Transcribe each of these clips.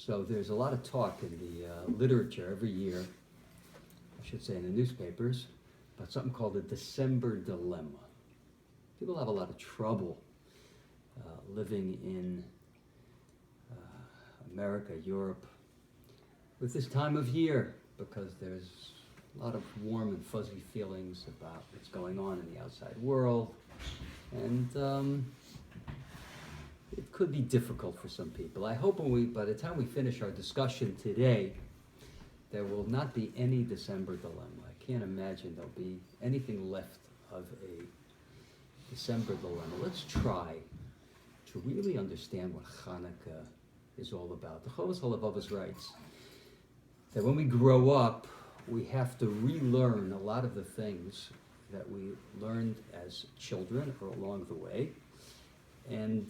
So there's a lot of talk in the literature every year, I should say in the newspapers, about something called the December dilemma. People have a lot of trouble living in America, Europe, with this time of year, because there's a lot of warm and fuzzy feelings about what's going on in the outside world, and it could be difficult for some people. I hope by the time we finish our discussion today, there will not be any December dilemma. I can't imagine there'll be anything left of a December dilemma. Let's try to really understand what Chanukah is all about. The Chovos HaLevavos writes that when we grow up, we have to relearn a lot of the things that we learned as children or along the way, and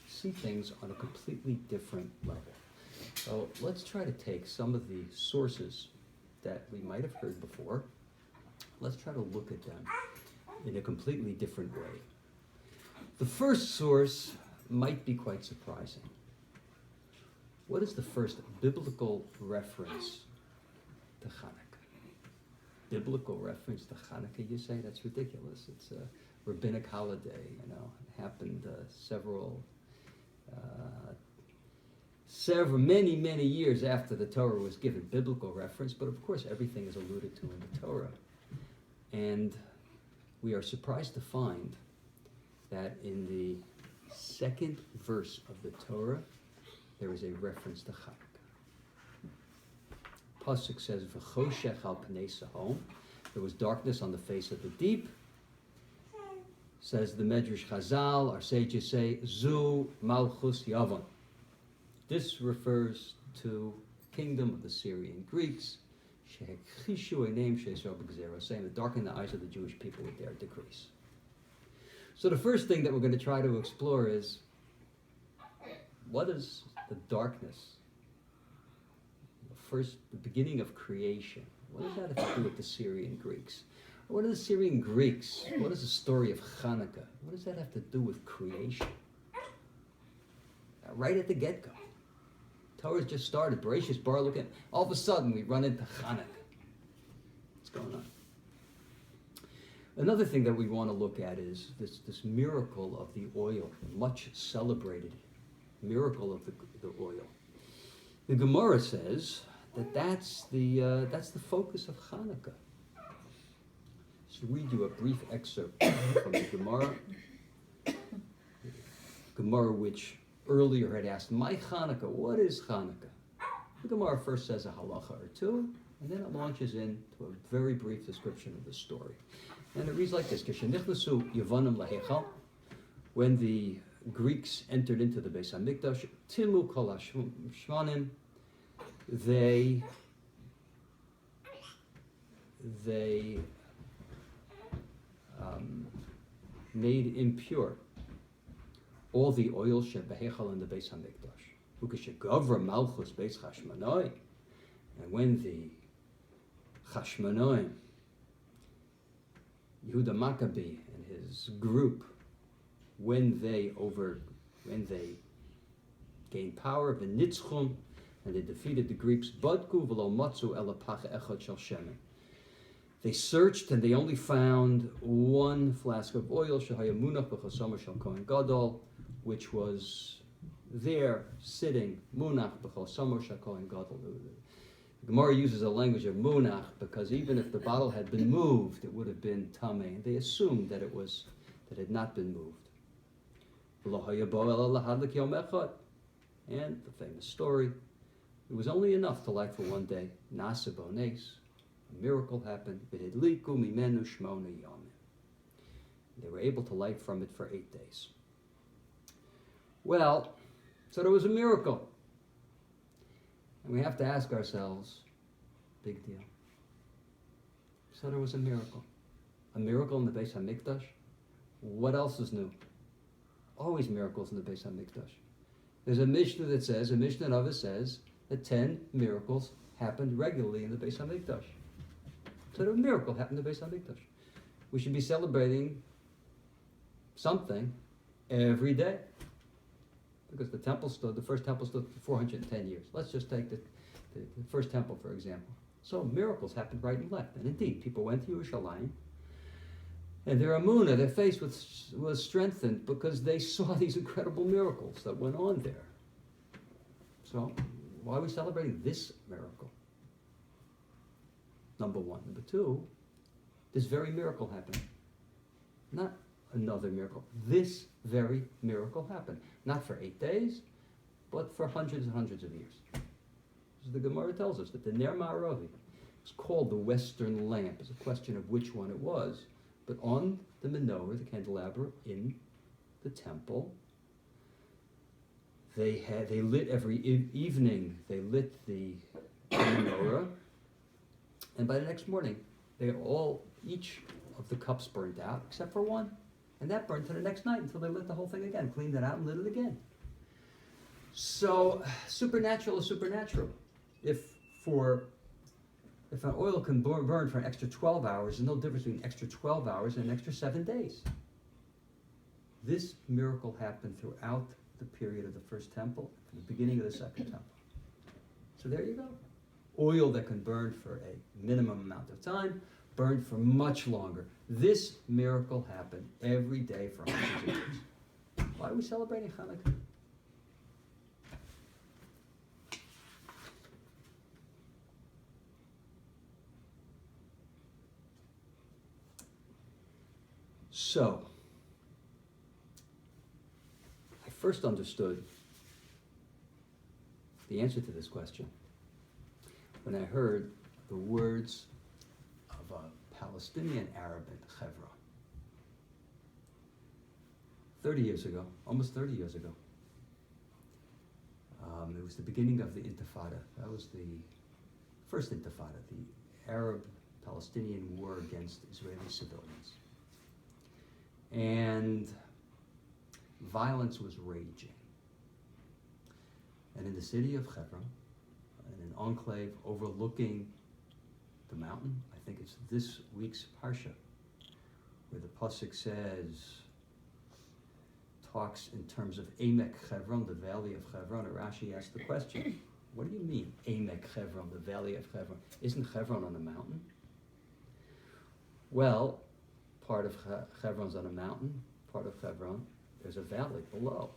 see things on a completely different level. So let's try to take some of the sources that we might have heard before. Let's try to look at them in a completely different way. The first source might be quite surprising. What is the first biblical reference to Chanukah? Biblical reference to Chanukah, you say? That's ridiculous. It's a rabbinic holiday, It happened many years after the Torah was given. Biblical reference, but of course everything is alluded to in the Torah. And we are surprised to find that in the second verse of the Torah, there is a reference to Chanukah. Pasuk says, "V'choshech al pnei sahom." There was darkness on the face of the deep. Says the Medrash Chazal, our sages say, "Zu malchus Yavon." This refers to kingdom of the Syrian Greeks, shehekhishu eneim she'esor b'gzera, saying that darken the eyes of the Jewish people with their decrees. So the first thing that we're going to try to explore is, what is the darkness? The beginning of creation. What does that have to do with the Syrian Greeks? What are the Syrian Greeks? What is the story of Chanukah? What does that have to do with creation? Right at the get-go. Torah's just started. Bereshis bar looking. All of a sudden, we run into Chanukah. What's going on? Another thing that we want to look at is this miracle of the oil, much celebrated miracle of the oil. The Gemara says that's the focus of Chanukah. To read you a brief excerpt from the Gemara which earlier had asked, "My Chanukah, what is Chanukah?" The Gemara first says a halacha or two, and then it launches into a very brief description of the story. And it reads like this: "K'shenichnasu Yavanim lahechal," when the Greeks entered into the Beis Hamikdash, "Timu kol hashmanim," they made impure all the oil shebehechal in the Beis Hamikdash. Ukeshegavra malchus beis Chashmonai, and when the Chashmonaim, Yehuda Maccabee and his group, when they gained power, v'nitzchum, and they defeated the Greeks, badku v'lo matzu ela pacha echad shel shemen. They searched and they only found one flask of oil, shehaya munach b'chosomer shel kohen gadol, which was there sitting, munach b'chosomer shel kohen gadol. The Gemara uses a language of munach because even if the bottle had been moved, it would have been tamei. They assumed that it had not been moved. And the famous story, it was only enough to light for one day. Nasa bones. A miracle happened. They were able to light from it for 8 days. Well, so there was a miracle. And we have to ask ourselves, big deal. So there was a miracle. A miracle in the Beis Hamikdash. What else is new? Always miracles in the Beis Hamikdash. There's a Mishnah that says, a Mishnah of it says, that 10 miracles happened regularly in the Beis Hamikdash. So a miracle happened in the Beis Hamikdash. We should be celebrating something every day. because the first temple stood for 410 years. Let's just take the first temple, for example. So miracles happened right and left. And indeed, people went to Yerushalayim, and their emunah, their faith was strengthened because they saw these incredible miracles that went on there. So why are we celebrating this miracle? Number one. Number two, this very miracle happened. Not another miracle. This very miracle happened. Not for 8 days, but for hundreds and hundreds of years. As the Gemara tells us that the Ner Ma'aravi was called the Western lamp. It's a question of which one it was. But on the menorah, the candelabra in the temple, they lit every evening. They lit the menorah, and by the next morning, each of the cups burnt out except for one, and that burned to the next night until they lit the whole thing again, cleaned it out, and lit it again. So supernatural is supernatural. If an oil can burn for an extra 12 hours, there's no difference between an extra 12 hours and an extra 7 days. This miracle happened throughout the period of the first temple, from the beginning of the second temple. So there you go. Oil that can burn for a minimum amount of time, burned for much longer. This miracle happened every day for hundreds of years. Why are we celebrating Chanukah? So, I first understood the answer to this question when I heard the words of a Palestinian Arab in Hebron. 30 years ago, almost 30 years ago. It was the beginning of the Intifada. That was the first Intifada, the Arab-Palestinian war against Israeli civilians. And violence was raging. And in the city of Hebron, in an enclave overlooking the mountain, I think it's this week's Parsha, where the Pasuk talks in terms of Emek Hebron, the valley of Hebron. Rashi asks the question, what do you mean, Emek Hebron, the valley of Hebron? Isn't Hebron on a mountain? Well, part of Hebron's on a mountain, part of Hebron, there's a valley below.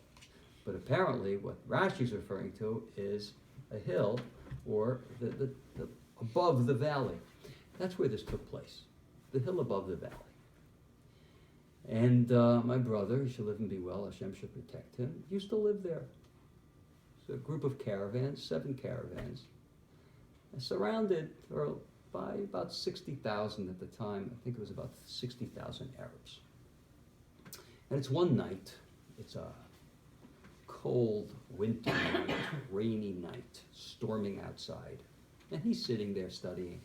But apparently what Rashi's referring to is a hill, or the above the valley. That's where this took place, the hill above the valley. And my brother, he should live and be well, Hashem should protect him, used to live there. It's a group of caravans, 7 caravans, surrounded by about 60,000 at the time. I think it was about 60,000 Arabs. And it's one night, it's a cold winter night, rainy night, storming outside. And he's sitting there studying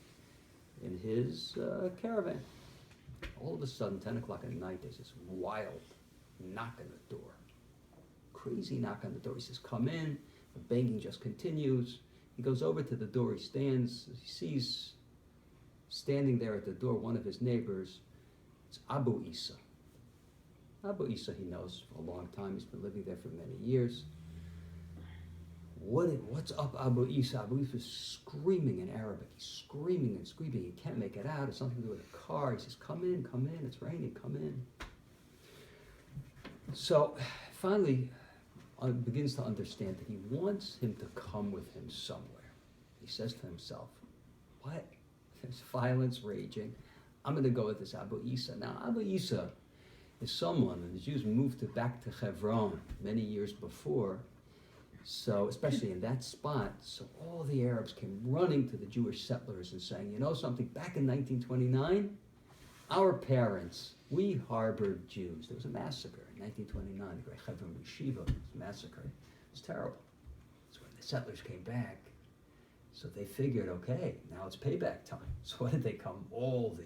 in his caravan. All of a sudden, 10 o'clock at night, there's this wild knock on the door. Crazy knock on the door. He says, come in. The banging just continues. He goes over to the door. He sees standing there at the door one of his neighbors. It's Abu Isa. Abu Isa he knows for a long time. He's been living there for many years. What's up, Abu Isa? Abu Isa is screaming in Arabic. He's screaming and screaming. He can't make it out. It's something to do with a car. He says, come in, it's raining, come in. So finally begins to understand that he wants him to come with him somewhere. He says to himself, what? There's violence raging. I'm going to go with this Abu Isa. Now, Abu Isa is someone, and the Jews moved back to Hebron many years before. So, especially in that spot, so all the Arabs came running to the Jewish settlers and saying, you know something, back in 1929, our parents, we harbored Jews. There was a massacre in 1929, the Great Hebron Yeshiva was massacred. It was terrible. So when the settlers came back, so they figured, okay, now it's payback time. So what did they come? All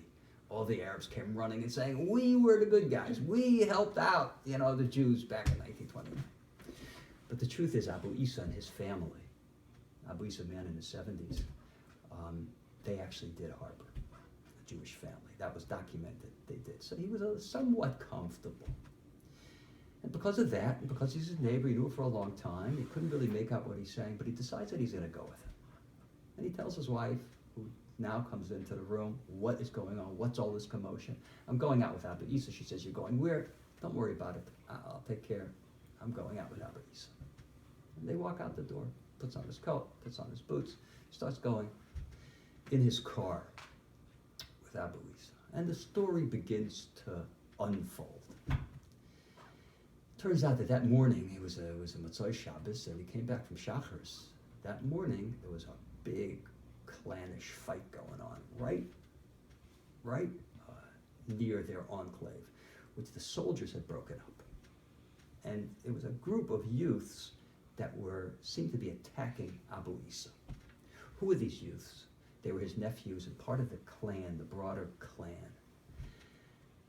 the Arabs came running and saying, we were the good guys. We helped out, the Jews back in 1929. But the truth is, Abu Isa and his family, Abu Isa, a man in his 70s, they actually did harbor a Jewish family. That was documented, they did. So he was somewhat comfortable. And because of that, and because he's his neighbor, he knew it for a long time, he couldn't really make out what he's saying, but he decides that he's going to go with him. And he tells his wife, who now comes into the room, what is going on? What's all this commotion? I'm going out with Abba Isa. She says, you're going where? Don't worry about it. I'll take care. I'm going out with Abba Isa. And they walk out the door, puts on his coat, puts on his boots, starts going in his car with Abba Isa. And the story begins to unfold. Turns out that morning, it was a Motzei Shabbos, and he came back from Shachars. That morning, there was a big clannish fight going on, right near their enclave, which the soldiers had broken up. And it was a group of youths that seemed to be attacking Abu Isa. Who were these youths? They were his nephews and part of the clan, the broader clan.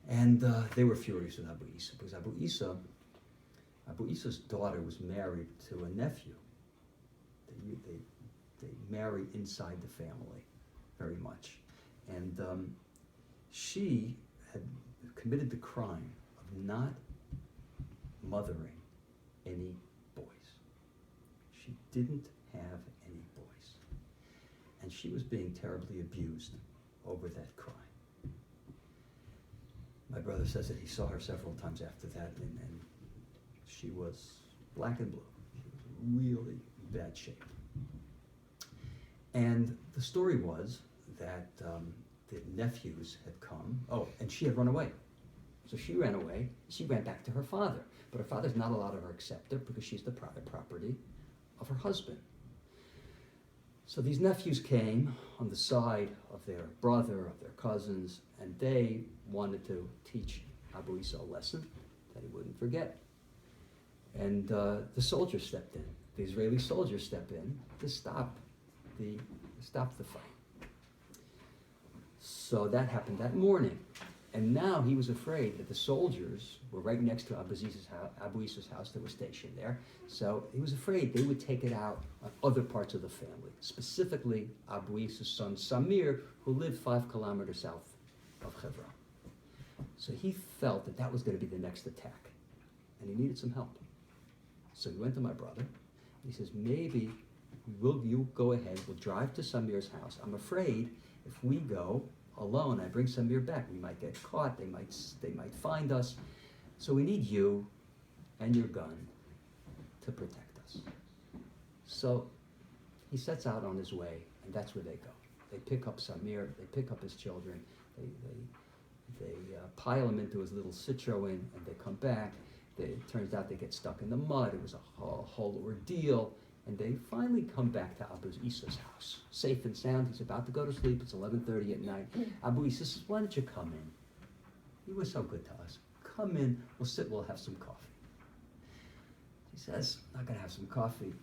And they were furious with Abu Isa, because Abu Isa's daughter was married to a nephew. They marry inside the family very much. And she had committed the crime of not mothering any boys. She didn't have any boys. And she was being terribly abused over that crime. My brother says that he saw her several times after that, and she was black and blue. She was really bad shape. And the story was that the nephews had come. Oh, and she had run away. So she ran away. She ran back to her father. But her father's not allowed to accept her because she's the private property of her husband. So these nephews came on the side of their brother, of their cousins, and they wanted to teach Abu Isa a lesson that he wouldn't forget. And the soldiers stepped in. The Israeli soldiers stepped in to stop the fight. So that happened that morning. And now he was afraid that the soldiers were right next to Abu Isa's house that was stationed there. So he was afraid they would take it out on other parts of the family, specifically Abu Isa's son Samir, who lived 5 kilometers south of Hebron. So he felt that was going to be the next attack, and he needed some help. So he went to my brother. He says, maybe you go ahead, we'll drive to Samir's house. I'm afraid if we go alone, I bring Samir back, we might get caught, they might find us. So we need you and your gun to protect us. So he sets out on his way, and that's where they go. They pick up Samir, they pick up his children, they pile him into his little Citroen, and they come back. It turns out they get stuck in the mud. It was a whole ordeal. And they finally come back to Abu Isa's house, safe and sound. He's about to go to sleep. It's 11:30 at night. Abu Isa says, why don't you come in? You were so good to us. Come in, we'll sit, we'll have some coffee. He says, I'm not going to have some coffee.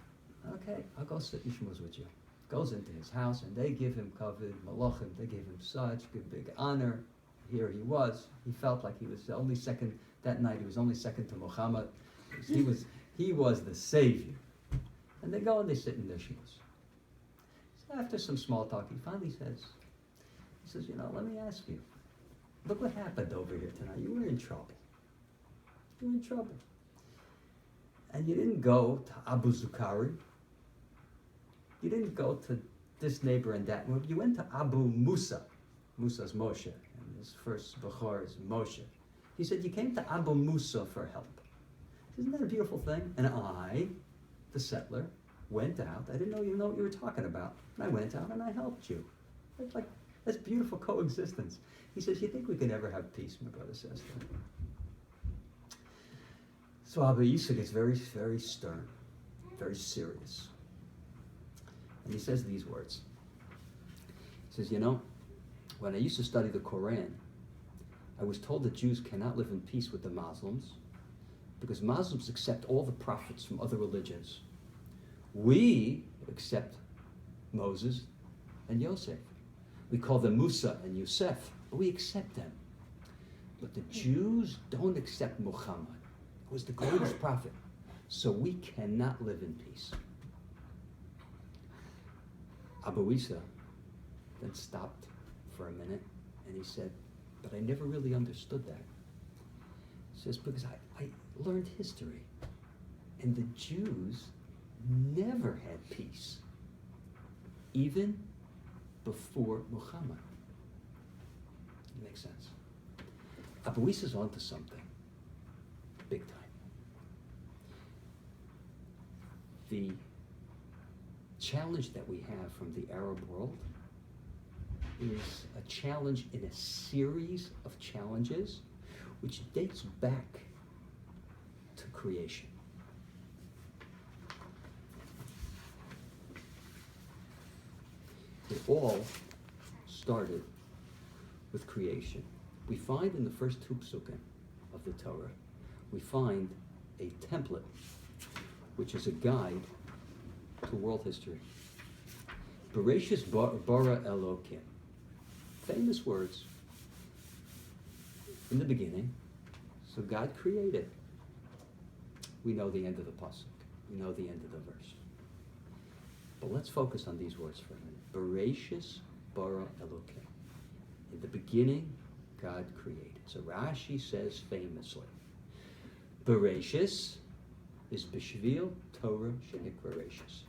Okay, I'll go sit in shmuz with you. Goes into his house, and they give him kavod, malachim. They gave him such big honor. Here he was. He felt like he was only second. That night he was only second to Muhammad. He was the savior. And they go and they sit in their shmuz. So after some small talk, he finally says, let me ask you, look what happened over here tonight. You were in trouble. You were in trouble. And you didn't go to Abu Zukari. You didn't go to this neighbor and that. You went to Abu Musa. Musa's Moshe. And his first Bechor is Moshe. He said, you came to Abu Musa for help. Isn't that a beautiful thing? And I, the settler, went out. I didn't know what you were talking about. And I went out and I helped you. That's beautiful coexistence. He says, you think we can ever have peace? My brother says to him. So Abu Isa gets very, very stern, very serious. And he says these words. He says, when I used to study the Quran, I was told that Jews cannot live in peace with the Muslims because Muslims accept all the prophets from other religions. We accept Moses and Yosef. We call them Musa and Yosef, but we accept them. But the Jews don't accept Muhammad, who was the greatest prophet. So we cannot live in peace. Abu Isa then stopped for a minute and he said, but I never really understood that. He says, because learned history. And the Jews never had peace, even before Muhammad. It makes sense. Aboisa's onto something, big time. The challenge that we have from the Arab world is a challenge in a series of challenges which dates back to creation. It all started with creation. We find in the first two psukim of the Torah, we find a template, which is a guide to world history. Bereshis bara Elokim. Famous words. In the beginning, so God created. We know the end of the pasuk. We know the end of the verse. But let's focus on these words for a minute. Bereshis bara Elokim. In the beginning, God created. So Rashi says famously, Bereshis is Bishvil Torah Shenikra Reshis.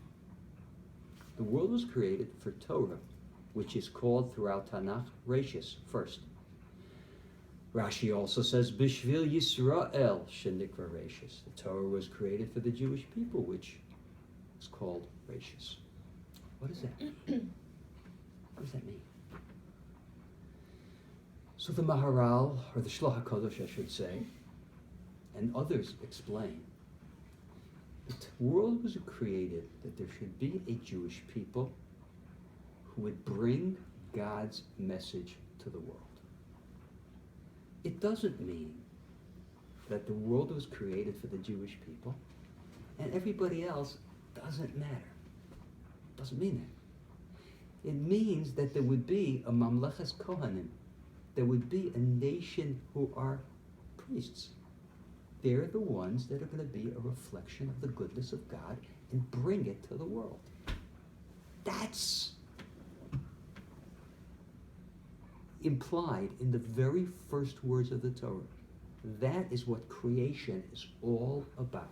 The world was created for Torah, which is called throughout Tanakh Reshis, first. Rashi also says Bishvil Yisrael Shenikra Reshis. The Torah was created for the Jewish people, which is called Reshis. What does that mean? What does that mean? So the Maharal, or the Shloch HaKodesh, I should say, and others explain, the world was created that there should be a Jewish people who would bring God's message to the world. It doesn't mean that the world was created for the Jewish people and everybody else doesn't matter. Doesn't mean that. It means that there would be a Mamleches Kohanim. There would be a nation who are priests. They're the ones that are going to be a reflection of the goodness of God and bring it to the world. That's implied in the very first words of the Torah. That is what creation is all about.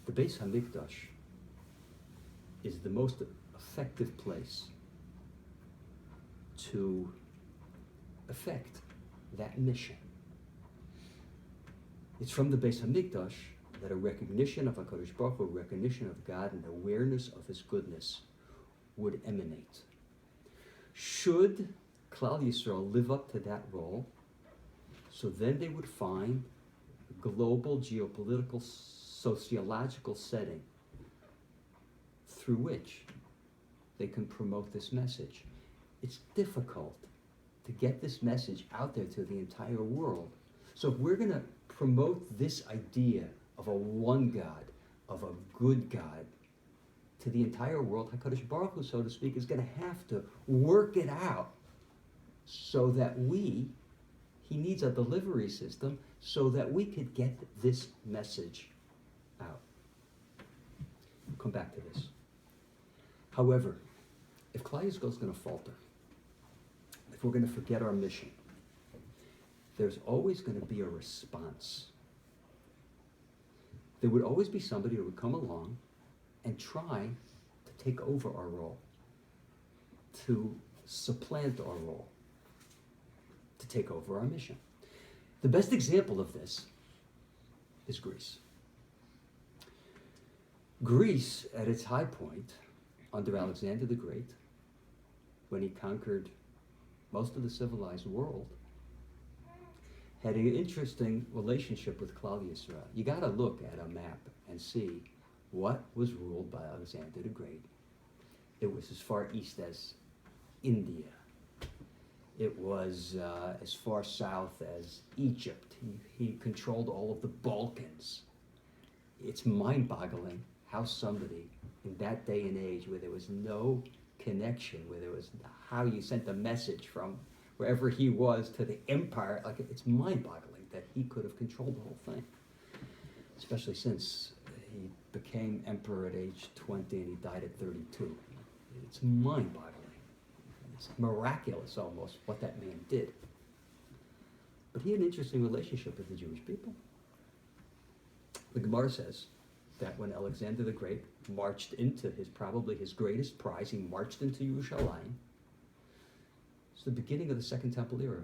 The Beis HaMikdash is the most effective place to effect that mission. It's from the Beis HaMikdash that a recognition of HaKadosh Baruch Hu, recognition of God, and awareness of His goodness would emanate. Should Klal Yisrael live up to that role, so then they would find a global geopolitical sociological setting through which they can promote this message. It's difficult to get this message out there to the entire world. So if we're going to promote this idea of a one God, of a good God, to the entire world, HaKadosh Baruch Hu, so to speak, is going to have to work it out so that He needs a delivery system so that we could get this message out. We'll come back to this. However, if Klal Yisrael is going to falter, if we're going to forget our mission, there's always going to be a response. There would always be somebody who would come along and try to take over our role, to supplant our role, to take over our mission. The best example of this is Greece. Greece, at its high point, under Alexander the Great, when he conquered most of the civilized world, had an interesting relationship with Klal Yisrael. You got to look at a map and see what was ruled by Alexander the Great. It was as far east as India. It was as far south as Egypt. He controlled all of the Balkans. It's mind-boggling how somebody in that day and age where there was no connection, where there was how you sent a message from wherever he was to the empire, like it's mind-boggling that he could have controlled the whole thing. Especially since he became emperor at age 20 and he died at 32. It's mind-boggling. It's miraculous almost what that man did. But he had an interesting relationship with the Jewish people. The Gemara says that when Alexander the Great marched into probably his greatest prize, he marched into Yerushalayim. It's the beginning of the Second Temple era.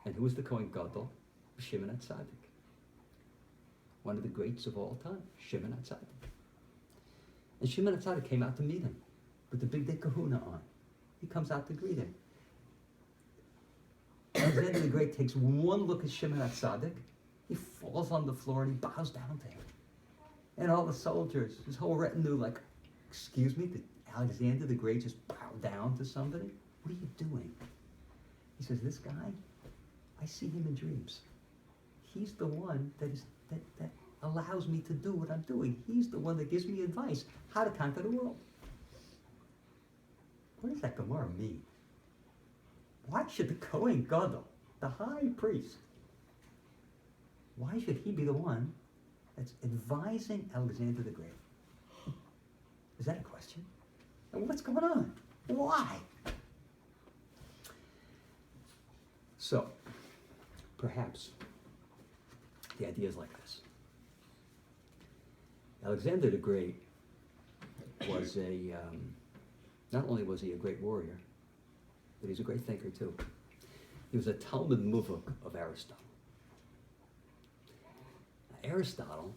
And who was the Kohen Gadol? Shimon HaTzadik. One of the greats of all time, Shimon HaTzadik. And Shimon HaTzadik came out to meet him with the big day kahuna on. He comes out to greet him. Alexander the Great takes one look at Shimon HaTzadik. He falls on the floor and he bows down to him. And all the soldiers, his whole retinue, like, excuse me, did Alexander the Great just bow down to somebody? What are you doing? He says, this guy, I see him in dreams. He's the one that allows me to do what I'm doing. He's the one that gives me advice how to conquer the world. What does that Gemara mean? Why should the Kohen Gadol, the high priest, why should he be the one that's advising Alexander the Great? Is that a question? And what's going on? Why? So, perhaps the idea is like this. Alexander the Great was not only was he a great warrior, but he's a great thinker too. He was a Talmud Muvuk of Aristotle. Now, Aristotle,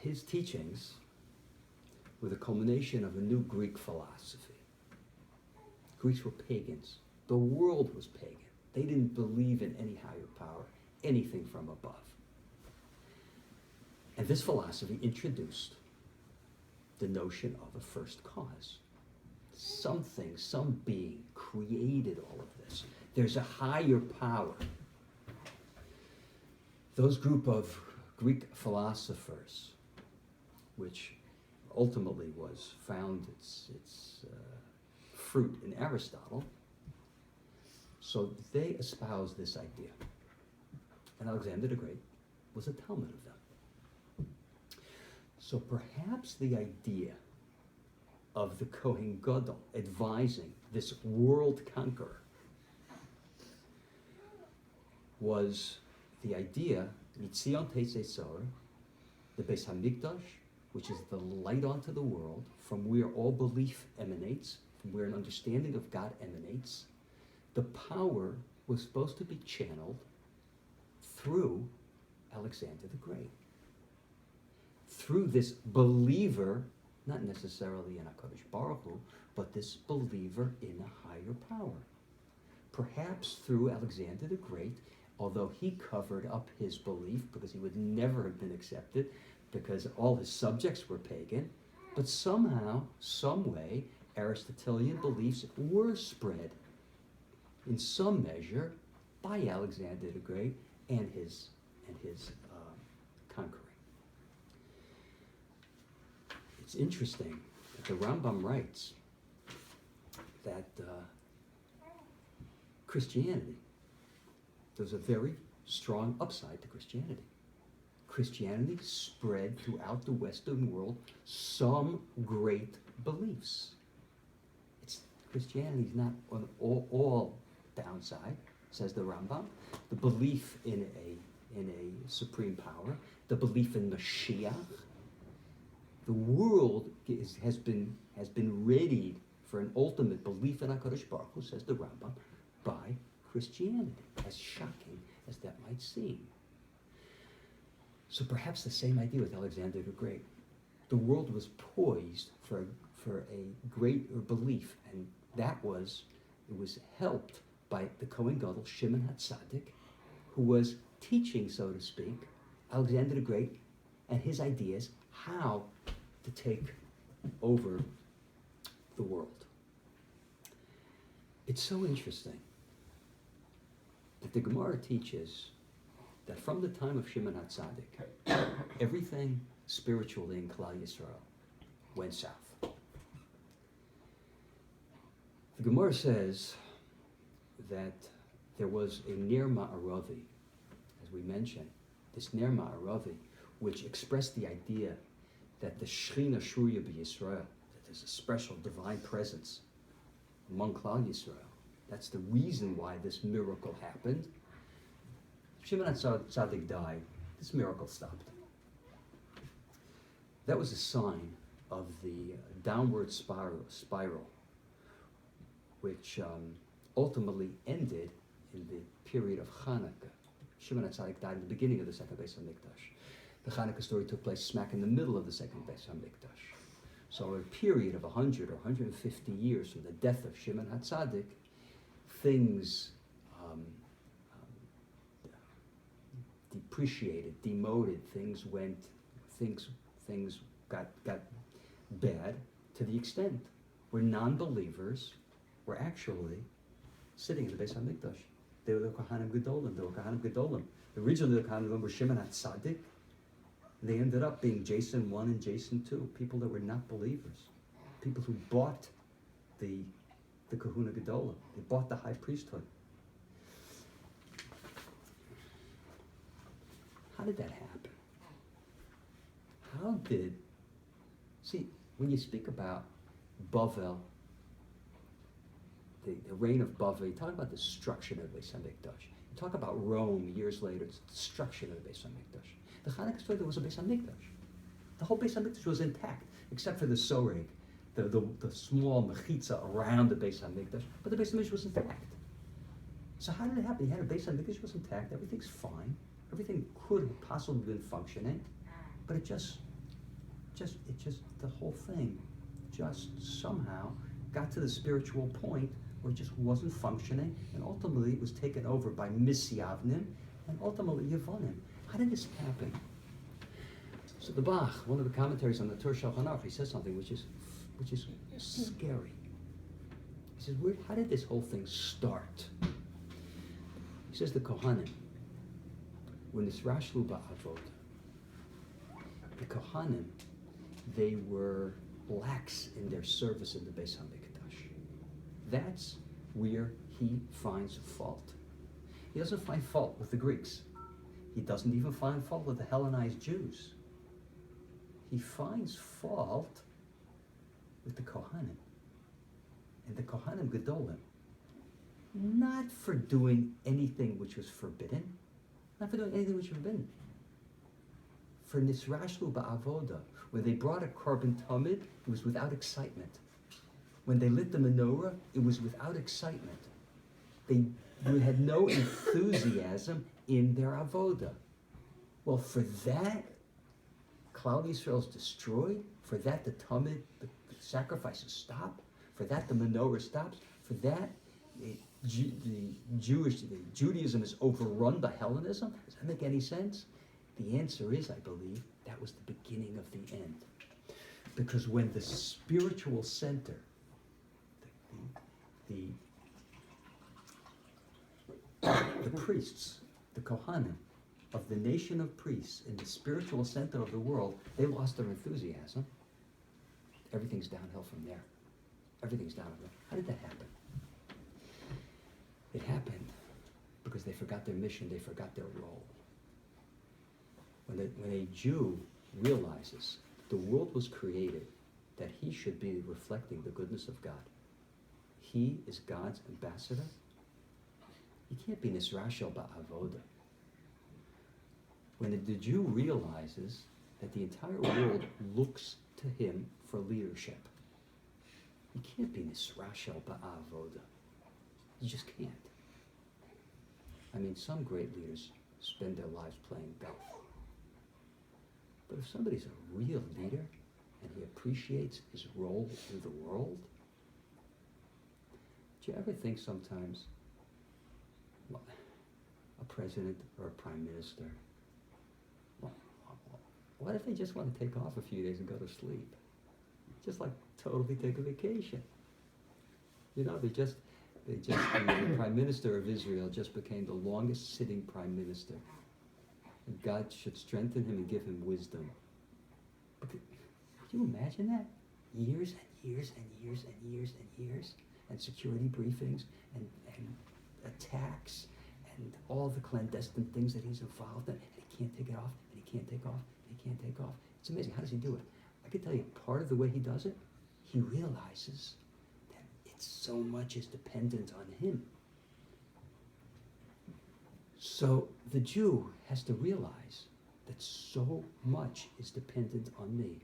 his teachings were the culmination of a new Greek philosophy. Greeks were pagans. The world was pagan. They didn't believe in any higher power, anything from above. And this philosophy introduced the notion of a first cause. Something, some being created all of this. There's a higher power. Those group of Greek philosophers, which ultimately found its fruit in Aristotle, so they espoused this idea. And Alexander the Great was a Talmud of them. So perhaps the idea of the Kohen Gadol advising this world conqueror was the idea, Mitzion Tetzei Sor, the Beis Hamikdash, which is the light onto the world, from where all belief emanates, from where an understanding of God emanates. The power was supposed to be channeled through Alexander the Great. Through this believer, not necessarily in HaKadosh Baruch Hu, but this believer in a higher power. Perhaps through Alexander the Great, although he covered up his belief because he would never have been accepted because all his subjects were pagan, but somehow, some way, Aristotelian beliefs were spread in some measure by Alexander the Great and his conquering. It's interesting that the Rambam writes that Christianity, there's a very strong upside to Christianity. Christianity spread throughout the Western world some great beliefs. Christianity is not on all downside, says the Rambam. The belief in a supreme power, the belief in Mashiach. The world has been readied for an ultimate belief in HaKadosh Baruch Hu, says the Rambam, by Christianity, as shocking as that might seem. So perhaps the same idea with Alexander the Great. The world was poised for a greater belief, and it was helped by the Kohen Gadol, Shimon HaTzadik, who was teaching, so to speak, Alexander the Great and his ideas how to take over the world. It's so interesting that the Gemara teaches that from the time of Shimon HaTzadik, everything spiritually in Klal Yisrael went south. The Gemara says that there was a Ner Ma'aravi, as we mentioned, this Ner Ma'aravi, which expressed the idea that the Shechina Shuya b'Yisrael, that there's a special divine presence among Klal Yisrael. That's the reason why this miracle happened. Shimon HaTzadik died. This miracle stopped. That was a sign of the downward spiral which ultimately ended in the period of Chanukah. Shimon HaTzadik died at the beginning of the second Beis HaMikdash. The Chanukah story took place smack in the middle of the second Beis HaMikdash. So a period of 100 or 150 years from the death of Shimon HaTzadik, things depreciated, demoted, things got bad to the extent where non-believers were actually sitting in the Beis HaMikdash. They were the Kohanim Gedolim. Originally the Kohanim were Shimon HaTzadik. They ended up being Jason 1 and Jason 2, people that were not believers, people who bought the Kahuna Gedolim. They bought the high priesthood. How did that happen? See, when you speak about Bavel, the reign of Bavel, you talk about the destruction of the Beis HaMikdash. You talk about Rome years later, it's the destruction of the Beis HaMikdash. The Chanukah story, there was a Beis HaMikdash. The whole Beis HaMikdash was intact, except for the soreg, the small mechitza around the Beis HaMikdash, but the Beis HaMikdash was intact. So how did it happen? You had a Beis HaMikdash was intact, everything's fine, everything could have possibly been functioning, but it just the whole thing just somehow got to the spiritual point where it just wasn't functioning, and ultimately it was taken over by Misyavnim and ultimately Yevonim. How did this happen? So the Bach, one of the commentaries on the Tur Shulchan Aruch, he says something which is scary. He says, how did this whole thing start? He says the Kohanim, when this Rashlu Ba'avod, the Kohanim, they were lax in their service in the Beis HaMikdash. That's where he finds fault. He doesn't find fault with the Greeks. He doesn't even find fault with the Hellenized Jews. He finds fault with the Kohanim. And the Kohanim Gedolim, not for doing anything which was forbidden, for Nisrashlu Ba'avoda, when they brought a korban tamid, it was without excitement. When they lit the menorah, it was without excitement. They had no enthusiasm in their avoda. Well, for that, Klal Yisrael is destroyed. For that, the tamid, the sacrifices stop. For that, the menorah stops. For that, Judaism is overrun by Hellenism. Does that make any sense? The answer is, I believe, that was the beginning of the end. Because when the spiritual center, the priests, the Kohanim of the nation of priests in the spiritual center of the world, they lost their enthusiasm. Everything's downhill from there. Everything's downhill. How did that happen? It happened because they forgot their mission, they forgot their role. When a Jew realizes the world was created that he should be reflecting the goodness of God, he is God's ambassador, he can't be Nisrashel Ba'avoda. When the Jew realizes that the entire world looks to him for leadership, he can't be Nisrashel Ba'avoda. You just can't. I mean, some great leaders spend their lives playing golf. But if somebody's a real leader and he appreciates his role in the world, do you ever think sometimes, well, a president or a prime minister, what if they just want to take off a few days and go to sleep? Just like totally take a vacation. You know, the prime minister of Israel just became the longest sitting prime minister. And God should strengthen him and give him wisdom. But could you imagine that? Years and years and years and years and years, and security briefings and attacks and all the clandestine things that he's involved in, and he can't take it off, and he can't take off, and he can't take off. It's amazing. How does he do it? I can tell you, part of the way he does it, he realizes that It's so much is dependent on him. So the Jew has to realize that so much is dependent on me.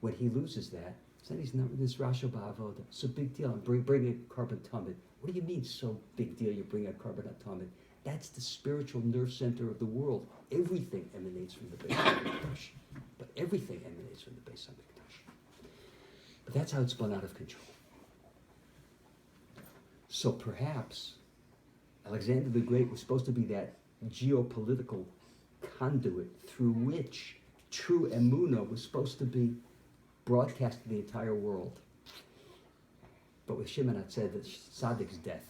When he loses that, then he's not this Rasha Ba'avoda. It's a big deal. I'm bringing a carbon tumid. What do you mean, so big deal? You bring a carbon tumid. That's the spiritual nerve center of the world. Everything emanates from the Beis Hamikdash. But everything emanates from the Beis Hamikdash. But that's how it's spun out of control. So perhaps Alexander the Great was supposed to be that geopolitical conduit through which true emunah was supposed to be broadcast to the entire world. But with Shimon HaTzedek, Tzaddik's death,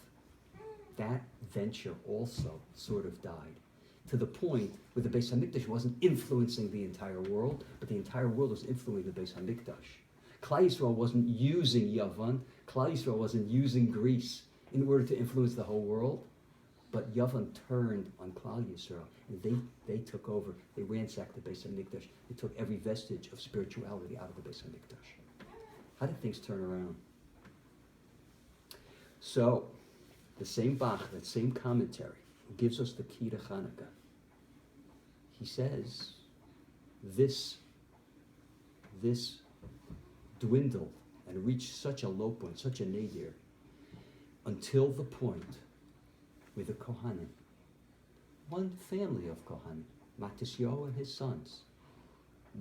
that venture also sort of died, to the point where the Beis Hamikdash wasn't influencing the entire world, but the entire world was influencing the Beis Hamikdash. Klal Yisrael wasn't using Yavan, Klal Yisrael wasn't using Greece in order to influence the whole world, but Yavan turned on Klal Yisrael, and they took over. They ransacked the Beis Hamikdash. They took every vestige of spirituality out of the Beis Hamikdash. How did things turn around? So, the same Bach, that same commentary, who gives us the key to Chanukah, he says, this dwindled and reached such a low point, such a nadir, until the point where the Kohanim, one family of Kohanim, Matisyahu and his sons,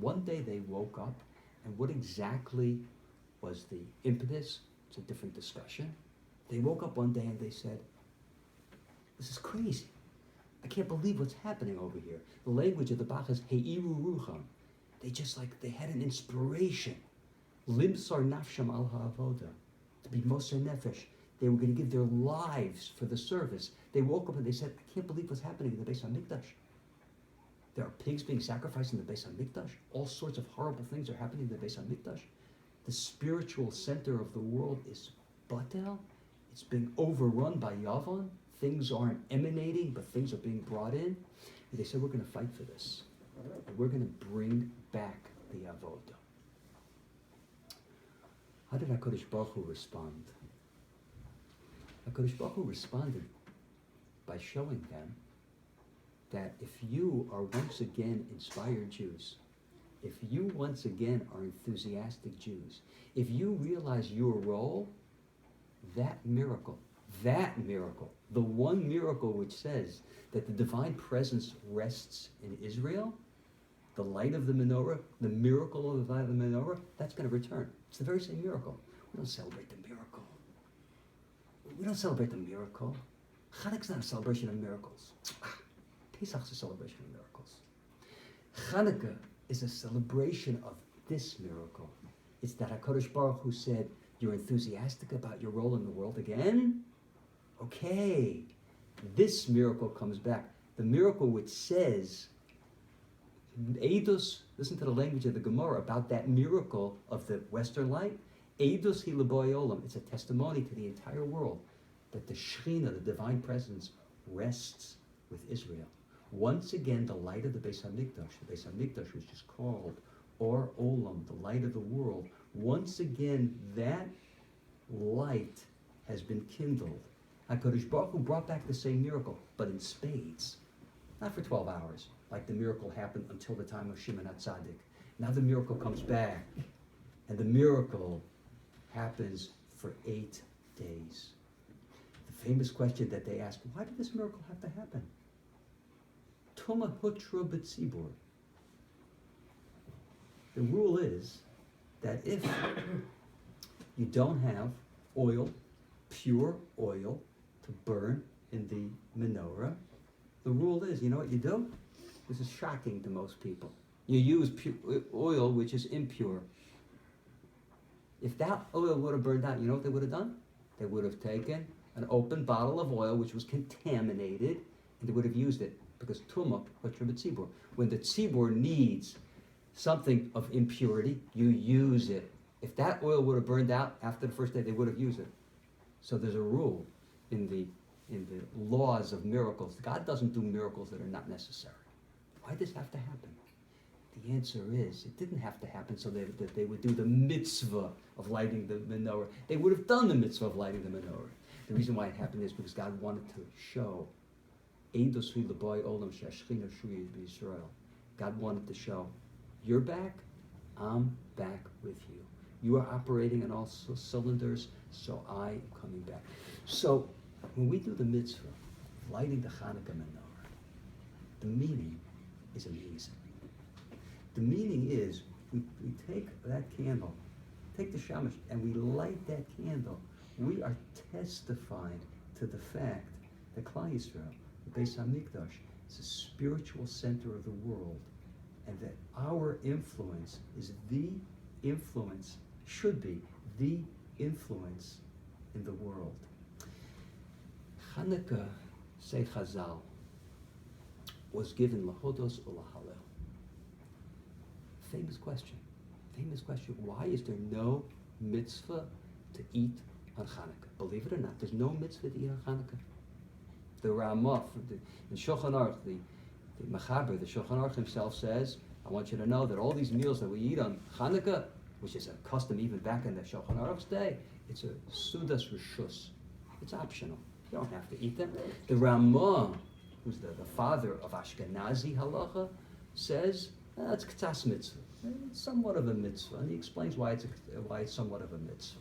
one day they woke up, and what exactly was the impetus? It's a different discussion. They woke up one day and they said, this is crazy. I can't believe what's happening over here. The language of the Bach is Heiru Rucham. They had an inspiration. Limsar Nafsham al Ha'avoda. To be Moser Nefesh. They were going to give their lives for the service. They woke up and they said, I can't believe what's happening in the Beis Hamikdash. There are pigs being sacrificed in the Beis Hamikdash. All sorts of horrible things are happening in the Beis Hamikdash. The spiritual center of the world is Batel. It's being overrun by Yavan. Things aren't emanating, but things are being brought in. And they said, we're going to fight for this. And we're going to bring back the Avodah. How did HaKadosh Baruch Hu respond? HaKadosh Baruch Hu responded by showing them that if you are once again inspired Jews, if you once again are enthusiastic Jews, if you realize your role, that miracle, the one miracle which says that the divine presence rests in Israel, the light of the menorah, the miracle of the light of the menorah, that's going to return. It's the very same miracle. We don't celebrate the miracle. We don't celebrate the miracle. Chanukah's not a celebration of miracles. Pesach's a celebration of miracles. Chanukah is a celebration of this miracle. It's that HaKadosh Baruch Hu said, you're enthusiastic about your role in the world again? Okay. This miracle comes back. The miracle which says, Eidos, listen to the language of the Gemara about that miracle of the Western light. Eidos hi l'boy olam. It's a testimony to the entire world that the Shekhinah, the divine presence, rests with Israel. Once again, the light of the Beis Hamikdash, which is called Or Olam, the light of the world. Once again, that light has been kindled. HaKadosh Baruch Hu brought back the same miracle, but in spades. Not for 12 hours, like the miracle happened until the time of Shimon HaTzedek. Now the miracle comes back, and the miracle happens for 8 days. The famous question that they ask, why did this miracle have to happen? Tuma hutra b'tzibur. The rule is that if you don't have oil, pure oil, to burn in the menorah, the rule is, you know what you do? This is shocking to most people. You use oil which is impure. If that oil would have burned out, you know what they would have done? They would have taken an open bottle of oil which was contaminated, and they would have used it, because tumah hutra b'tzibur. When the tzibur needs something of impurity, you use it. If that oil would have burned out after the first day, they would have used it. So there's a rule in the laws of miracles. God doesn't do miracles that are not necessary. Why does this have to happen? The answer is, it didn't have to happen so that they would do the mitzvah of lighting the menorah. They would have done the mitzvah of lighting the menorah. The reason why it happened is because God wanted to show, God wanted to show, you're back, I'm back with you. You are operating on all cylinders, so I am coming back. So when we do the mitzvah, lighting the Chanukah menorah, the meaning is amazing. The meaning is we take that candle, take the shamash, and we light that candle. We are testifying to the fact that Klal Yisrael, the Beis HaMikdash, is the spiritual center of the world, and that our influence is the influence, should be the influence in the world. Chanukah, say Chazal, was given lahodos or lahalel. Famous question. Why is there no mitzvah to eat on Chanukah? Believe it or not, there's no mitzvah to eat on Chanukah. The Ramah, in Shulchan Aruch, the Mechaber, the Shulchan Aruch himself says, I want you to know that all these meals that we eat on Chanukah, which is a custom even back in the Shulchan Aruch's day, it's a Sudas Rishus. It's optional. You don't have to eat them. The Ramah, who's the father of Ashkenazi halacha, says, it's K'tas mitzvah. It's somewhat of a mitzvah. And he explains why it's somewhat of a mitzvah.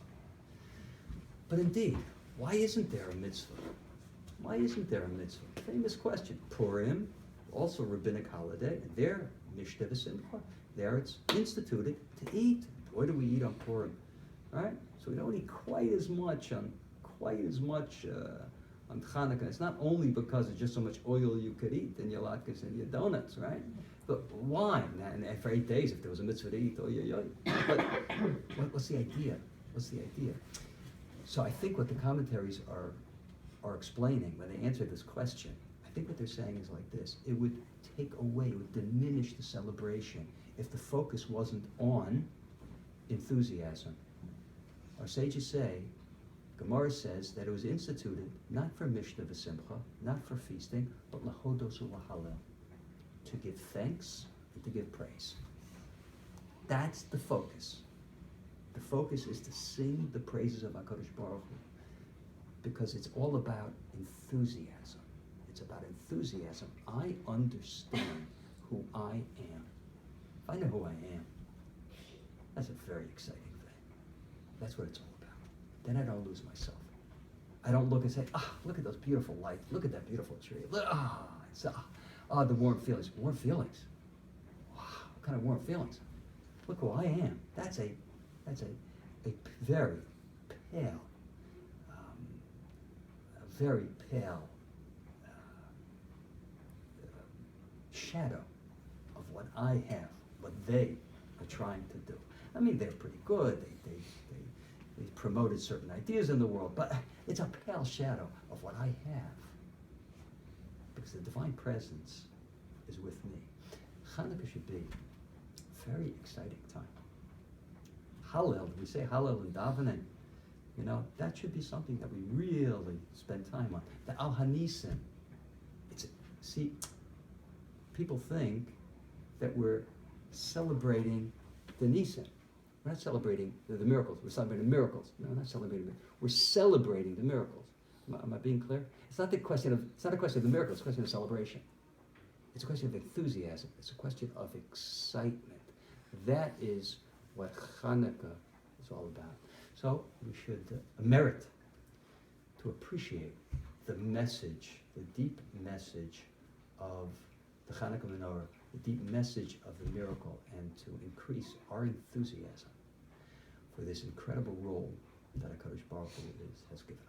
But indeed, why isn't there a mitzvah? Why isn't there a mitzvah? Famous question. Purim, also rabbinic holiday, and there, Mishteh v'Simcha, there it's instituted to eat. What do we eat on Purim? Right? So we don't eat quite as much on Chanukah. It's not only because it's just so much oil you could eat in your latkes and your donuts, right? But why? And for 8 days, if there was a mitzvah to eat, But what's the idea? So I think what the commentaries are explaining when they answer this question, I think what they're saying is like this: it would take away, it would diminish the celebration if the focus wasn't on enthusiasm. Our sages say, Gemara says that it was instituted not for Mishnah v'Simcha, not for feasting, but lahodos u'lahalel, to give thanks and to give praise. That's the focus. The focus is to sing the praises of HaKadosh Baruch Hu, because it's all about enthusiasm. It's about enthusiasm. I understand who I am. If I know who I am, that's a very exciting thing. That's what it's all about. Then I don't lose myself. I don't look and say, look at those beautiful lights. Look at that beautiful tree. The warm feelings. Warm feelings. Wow, what kind of warm feelings? Look who I am. That's a very pale, shadow of what I have, what they are trying to do. I mean, they're pretty good. They promoted certain ideas in the world, but it's a pale shadow of what I have, because the divine presence is with me. Chanukah should be a very exciting time. Hallel, we say Hallel and davening, that should be something that we really spend time on. The Al Hanisim, people think that we're celebrating the Nisim. We're not celebrating the miracles. We're celebrating the miracles. No, we're not celebrating them. We're celebrating the miracles. Am I being clear? It's not a question of the miracles. It's a question of celebration. It's a question of enthusiasm. It's a question of excitement. That is what Chanukah is all about. So we should merit to appreciate the message, the deep message of the Chanukah menorah, the deep message of the miracle, and to increase our enthusiasm for this incredible role that HaKadosh Baruch Hu has given